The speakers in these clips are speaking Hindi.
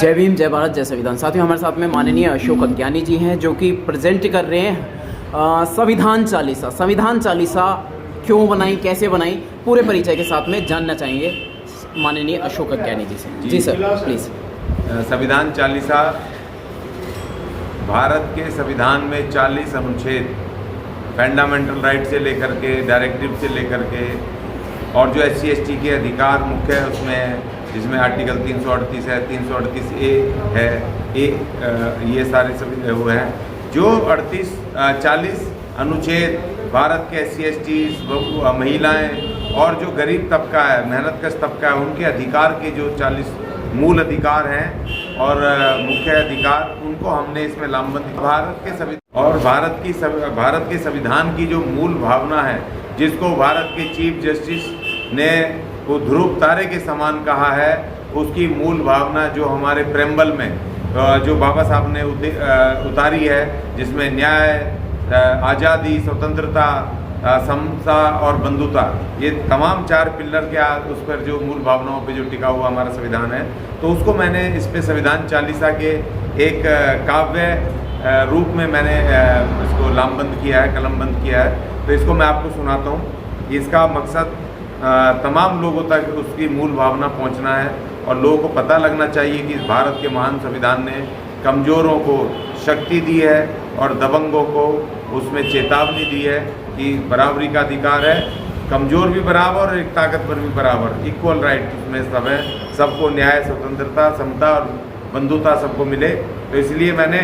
जय भीम, जय भारत, जय संविधान। साथियों, हमारे साथ में माननीय अशोक अज्ञानी जी हैं जो कि प्रेजेंट कर रहे हैं संविधान चालीसा। संविधान चालीसा क्यों बनाई, कैसे बनाई, पूरे परिचय के साथ में जानना चाहेंगे माननीय अशोक अज्ञानी जी से। जी सर, प्लीज़। संविधान चालीसा भारत के संविधान में 40 अनुच्छेद, फंडामेंटल राइट से लेकर के, डायरेक्टिव से लेकर के, और जो SC/ST के अधिकार मुख्य है उसमें, जिसमें आर्टिकल 338 है, 338A है, ये सारे सभी हुए हैं। जो 40 अनुच्छेद भारत के SC/ST, महिलाएं और जो गरीब तबका है, मेहनतकश तबका है, उनके अधिकार के जो 40 मूल अधिकार हैं और मुख्य अधिकार, उनको हमने इसमें लामबंद। भारत के संविधान की जो मूल भावना है, जिसको भारत के चीफ जस्टिस ने वो ध्रुव तारे के समान कहा है, उसकी मूल भावना जो हमारे प्रेम्बल में जो बाबा साहब ने उतारी है, जिसमें न्याय, आज़ादी, स्वतंत्रता, समता और बंधुता, ये तमाम 4 पिलर के उस पर जो मूल भावनाओं पे जो टिका हुआ हमारा संविधान है, तो उसको मैंने इस पे संविधान चालीसा के एक काव्य रूप में मैंने इसको लामबंद किया है, कलमबंद किया है। तो इसको मैं आपको सुनाता हूँ। इसका मकसद तमाम लोगों तक उसकी मूल भावना पहुँचना है और लोगों को पता लगना चाहिए कि भारत के महान संविधान ने कमज़ोरों को शक्ति दी है और दबंगों को उसमें चेतावनी दी है कि बराबरी का अधिकार है, कमज़ोर भी बराबर और एक ताकतवर भी बराबर, इक्वल राइट उसमें सब है, सबको न्याय, स्वतंत्रता, समता और बंधुता सबको मिले। तो इसलिए मैंने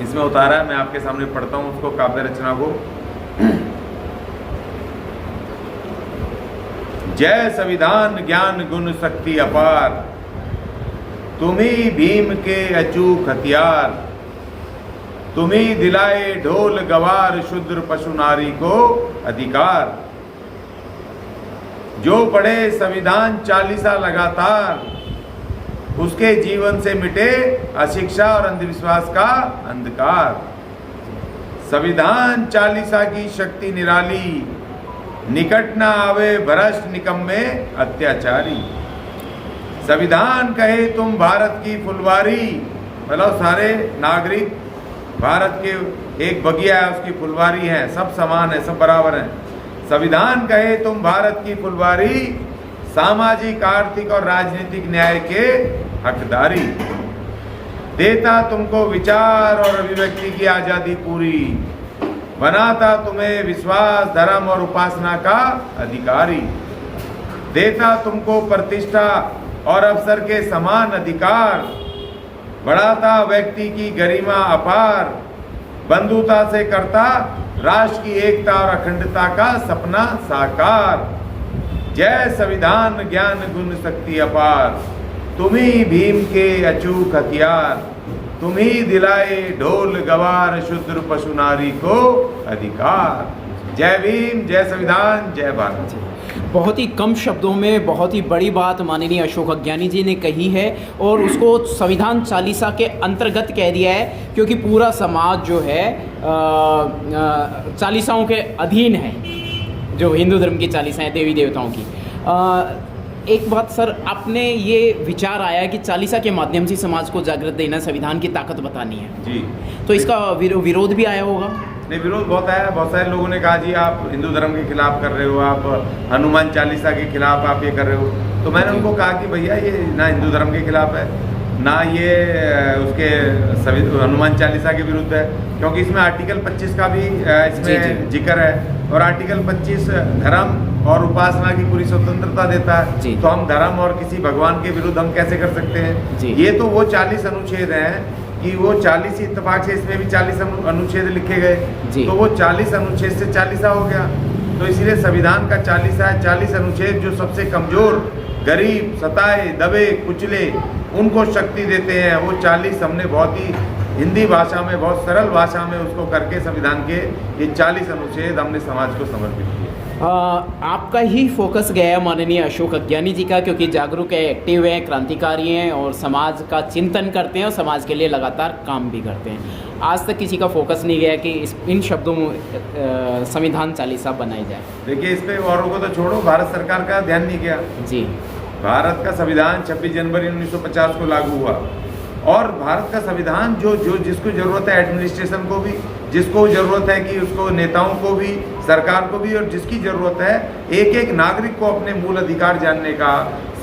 इसमें उतारा है। मैं आपके सामने पढ़ता हूँ उसको, काव्य रचना को। जय संविधान ज्ञान गुण शक्ति अपार, तुम्ही भीम के अचूक हथियार, तुम्ही दिलाए ढोल गवार शूद्र पशु नारी को अधिकार। जो पढ़े संविधान चालीसा लगातार, उसके जीवन से मिटे अशिक्षा और अंधविश्वास का अंधकार। संविधान चालीसा की शक्ति निराली, निकट न आवे भ्रष्ट निकम्मे अत्याचारी। संविधान कहे तुम भारत की फुलवारी, मतलब सारे नागरिक भारत के एक बगिया है, उसकी फुलवारी है, सब समान है, सब बराबर हैं। संविधान कहे तुम भारत की फुलवारी, सामाजिक, आर्थिक और राजनीतिक न्याय के हकदारी। देता तुमको विचार और अभिव्यक्ति की आज़ादी पूरी, बनाता तुम्हें विश्वास, धर्म और उपासना का अधिकारी। देता तुमको प्रतिष्ठा और अवसर के समान अधिकार, बढ़ाता व्यक्ति की गरिमा अपार, बंधुता से करता राष्ट्र की एकता और अखंडता का सपना साकार। जय संविधान ज्ञान गुण शक्ति अपार, तुम्ही भीम के अचूक हथियार, तुम्ही दिलाए ढोल गवार शूद्र पशु नारी को अधिकार। जय भीम, जय संविधान, जय भारत। बहुत ही कम शब्दों में बहुत ही बड़ी बात माननीय अशोक अज्ञानी जी ने कही है और उसको संविधान चालीसा के अंतर्गत कह दिया है, क्योंकि पूरा समाज जो है चालीसाओं के अधीन है, जो हिंदू धर्म की चालीसाएँ, देवी देवताओं की। एक बात सर, आपने ये विचार आया कि चालीसा के माध्यम से समाज को जागृत देना, संविधान की ताकत बतानी है जी, तो इसका विरोध भी आया होगा? नहीं, विरोध बहुत आया। बहुत सारे लोगों ने कहा जी आप हिंदू धर्म के खिलाफ कर रहे हो, आप हनुमान चालीसा के खिलाफ आप ये कर रहे हो। तो मैंने उनको कहा कि भैया ये ना हिंदू धर्म के खिलाफ है, ना ये उसके हनुमान चालीसा के विरुद्ध है, क्योंकि इसमें आर्टिकल 25 का भी इसमें जिक्र है और आर्टिकल 25 धर्म और उपासना की पूरी स्वतंत्रता देता है। तो हम धर्म और किसी भगवान के विरुद्ध हम कैसे कर सकते हैं? ये तो वो 40 अनुच्छेद हैं कि वो 40 इत्तेफाक से इसमें भी 40 अनुच्छेद लिखे गए, तो वो 40 अनुच्छेद से चालीसा हो गया। तो इसीलिए संविधान का 40 है, 40 अनुच्छेद जो सबसे कमजोर, गरीब, सताए, दबे, कुचले, उनको शक्ति देते हैं। वो 40 हमने बहुत ही हिंदी भाषा में, बहुत सरल भाषा में उसको करके संविधान के ये 40 अनुच्छेद हमने समाज को समर्पित किए। आपका ही फोकस गया है माननीय अशोक अज्ञानी जी का, क्योंकि जागरूक है, एक्टिव हैं, क्रांतिकारी हैं और समाज का चिंतन करते हैं और समाज के लिए लगातार काम भी करते हैं। आज तक किसी का फोकस नहीं गया कि इन शब्दों में संविधान चालीसा बनाई जाए। देखिए, इस पे औरों को तो छोड़ो, भारत सरकार का ध्यान नहीं गया जी। भारत का संविधान 26 जनवरी 1950 को लागू हुआ और भारत का संविधान जो जिसको ज़रूरत है एडमिनिस्ट्रेशन को भी, जिसको ज़रूरत है कि उसको नेताओं को भी, सरकार को भी, और जिसकी ज़रूरत है एक एक नागरिक को अपने मूल अधिकार जानने का,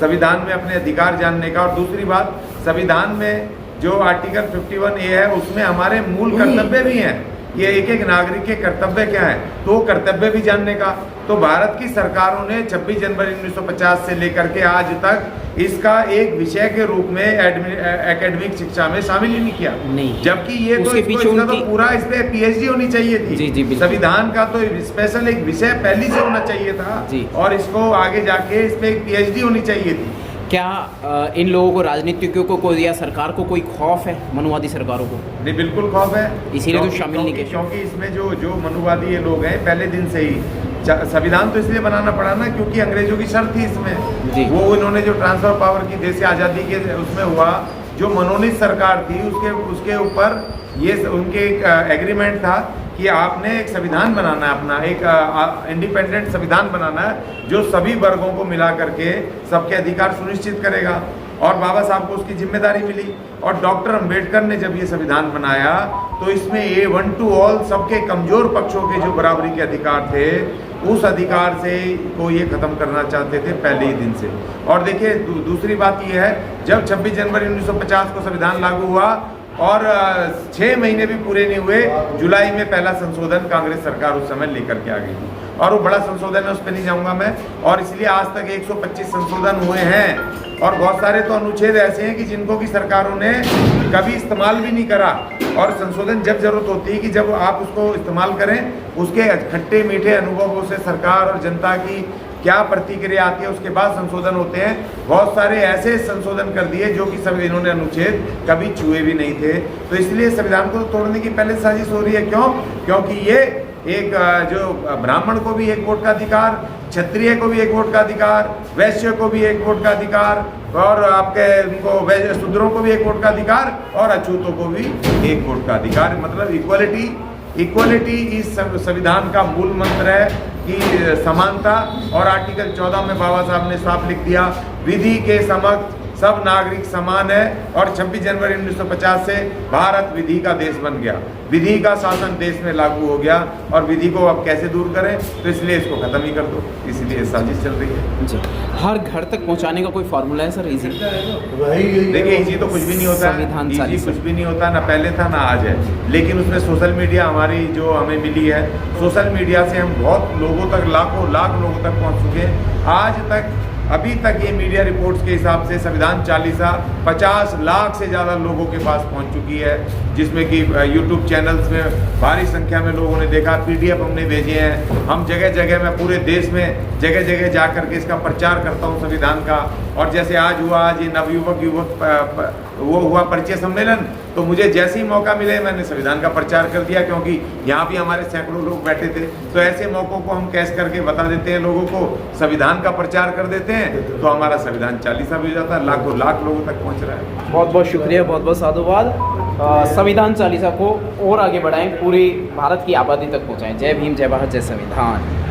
संविधान में अपने अधिकार जानने का। और दूसरी बात, संविधान में जो आर्टिकल 51A है उसमें हमारे मूल कर्तव्य भी हैं, ये एक एक नागरिक के कर्तव्य क्या है, तो कर्तव्य भी जानने का। तो भारत की सरकारों ने 26 जनवरी 1950 से लेकर के आज तक इसका एक विषय के रूप में एकेडमिक शिक्षा में शामिल ही नहीं किया, नहीं। जबकि ये तो इसका तो पूरा इस पे PhD होनी चाहिए थी। जी, संविधान का तो स्पेशल एक विषय पहले से होना चाहिए था और इसको आगे जाके इस पे एक PhD होनी चाहिए थी। क्या इन लोगों को, राजनीतिज्ञों को या सरकार को कोई खौफ है, मनुवादी सरकारों को? नहीं, बिल्कुल खौफ है, इसीलिए तो शामिल नहीं किया। क्योंकि इसमें जो मनुवादी ये लोग हैं पहले दिन से ही, संविधान तो इसलिए बनाना पड़ा ना क्योंकि अंग्रेजों की शर्त थी इसमें, वो इन्होंने जो ट्रांसफर पावर की देश से आज़ादी के उसमें हुआ, जो मनोनीत सरकार थी उसके ऊपर ये उनके एक एग्रीमेंट था कि आपने एक संविधान बनाना है, अपना एक इंडिपेंडेंट संविधान बनाना है जो सभी वर्गों को मिला करके सबके अधिकार सुनिश्चित करेगा। और बाबा साहब को उसकी जिम्मेदारी मिली और डॉक्टर अंबेडकर ने जब ये संविधान बनाया तो इसमें ये 1 to all सबके कमजोर पक्षों के जो बराबरी के अधिकार थे उस अधिकार से को ये ख़त्म करना चाहते थे पहले ही दिन से। और देखिए दूसरी बात ये है, जब 26 जनवरी 1950 को संविधान लागू हुआ और 6 महीने भी पूरे नहीं हुए, जुलाई में पहला संशोधन कांग्रेस सरकार उस समय लेकर के आ गई थी और वो बड़ा संशोधन है, उस पर नहीं जाऊंगा मैं। और इसलिए आज तक 125 संशोधन हुए हैं और बहुत सारे तो अनुच्छेद ऐसे हैं कि जिनको की सरकारों ने कभी इस्तेमाल भी नहीं करा। और संशोधन जब जरूरत होती है कि जब आप उसको इस्तेमाल करें, उसके खट्टे मीठे अनुभवों से सरकार और जनता की क्या प्रतिक्रिया आती है उसके बाद संशोधन होते हैं। बहुत सारे ऐसे संशोधन कर दिए जो कि सब इन्होंने अनुच्छेद कभी छुए भी नहीं थे। तो इसलिए संविधान को तोड़ने की पहले साजिश हो रही है। क्यों? क्योंकि ये एक जो ब्राह्मण को भी एक वोट का अधिकार, क्षत्रिय को भी एक वोट का अधिकार, वैश्य को भी एक वोट का अधिकार और आपके उनको शूद्रों को भी एक वोट का अधिकार और अछूतों को भी एक वोट का अधिकार, मतलब इक्वलिटी इस संविधान का मूल मंत्र है कि समानता। और आर्टिकल 14 में बाबा साहब ने साफ लिख दिया, विधि के समक्ष सब नागरिक समान है। और 26 जनवरी 1950 से भारत विधि का देश बन गया, विधि का शासन देश में लागू हो गया और विधि को अब कैसे दूर करें, तो इसलिए इसको ख़त्म ही कर दो, इसलिए साजिश चल रही है जी। हर घर तक पहुंचाने का कोई फार्मूला है सर? इजी? देखिए इजी तो कुछ भी नहीं होता, इजी कुछ भी नहीं होता, ना पहले था ना आज है। लेकिन उसमें सोशल मीडिया हमारी जो हमें मिली है, सोशल मीडिया से हम बहुत लोगों तक, लाखों लाख लोगों तक पहुँच चुके हैं। आज तक अभी तक ये मीडिया रिपोर्ट्स के हिसाब से संविधान चालीसा 50 लाख से ज़्यादा लोगों के पास पहुंच चुकी है, जिसमें कि यूट्यूब चैनल्स में भारी संख्या में लोगों ने देखा, PDF हमने भेजे हैं। हम जगह जगह में पूरे देश में जगह जगह जा कर के इसका प्रचार करता हूं संविधान का। और जैसे आज हुआ, आज ये नवयुवक वो हुआ परिचय सम्मेलन, तो मुझे जैसे ही मौका मिले मैंने संविधान का प्रचार कर दिया, क्योंकि यहाँ भी हमारे सैकड़ों लोग बैठे थे। तो ऐसे मौक़ों को हम कैश करके बता देते हैं लोगों को, संविधान का प्रचार कर देते हैं, तो हमारा संविधान चालीसा भी हो जाता है, लाखों लाख लोगों तक पहुँच रहा है। बहुत बहुत शुक्रिया, बहुत बहुत साधुवाद। संविधान चालीसा को और आगे बढ़ाएं, पूरी भारत की आबादी तक पहुँचाएं। जय भीम, जय भारत, जय संविधान।